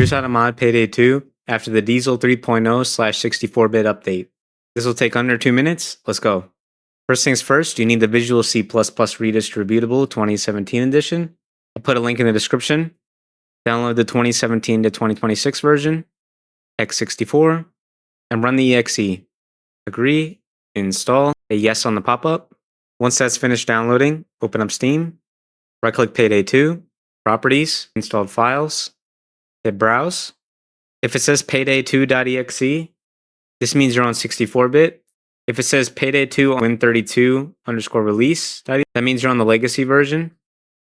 Here's how to mod Payday 2 after the Diesel 3.0/64-bit update. This will take under 2 minutes. Let's go. First things first, you need the Visual C++ Redistributable 2017 edition. I'll put a link in the description. Download the 2017 to 2026 version, x64, and run the exe. Agree, install, a yes on the pop-up. Once that's finished downloading, open up Steam, right-click Payday 2, Properties, Installed Files, hit Browse. If it says payday2.exe, this means you're on 64-bit. If it says Payday 2 Win32_release, that means you're on the legacy version.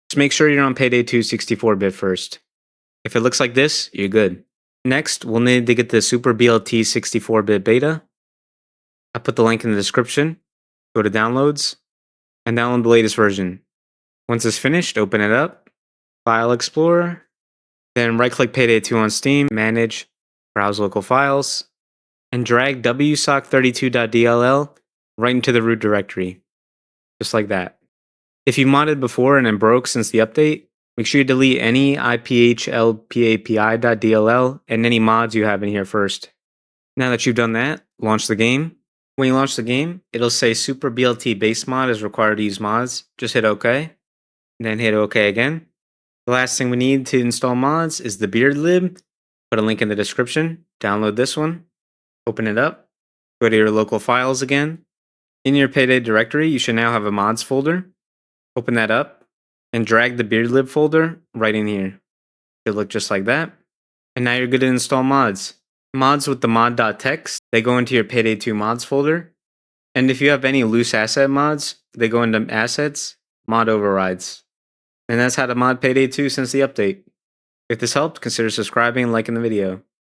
Just make sure you're on Payday 2 64-bit first. If it looks like this, you're good. Next, we'll need to get the SuperBLT 64-bit beta. I put the link in the description. Go to Downloads, and download the latest version. Once it's finished, open it up, File Explorer, then right-click Payday 2 on Steam, Manage, Browse Local Files, and drag wsock32.dll right into the root directory, just like that. If you modded before and it broke since the update, make sure you delete any iphlpapi.dll and any mods you have in here first. Now that you've done that, launch the game. When you launch the game, it'll say SuperBLT basemod is required to use mods. Just hit OK, and then hit OK again. The last thing we need to install mods is the BeardLib. Put a link in the description. Download this one. Open it up. Go to your local files again. In your Payday directory, you should now have a mods folder. Open that up and drag the BeardLib folder right in here. It'll look just like that. And now you're good to install mods. Mods with the mod.txt, they go into your Payday 2 mods folder. And if you have any loose asset mods, they go into assets, mod overrides. And that's how to mod Payday 2 since the update. If this helped, consider subscribing and liking the video.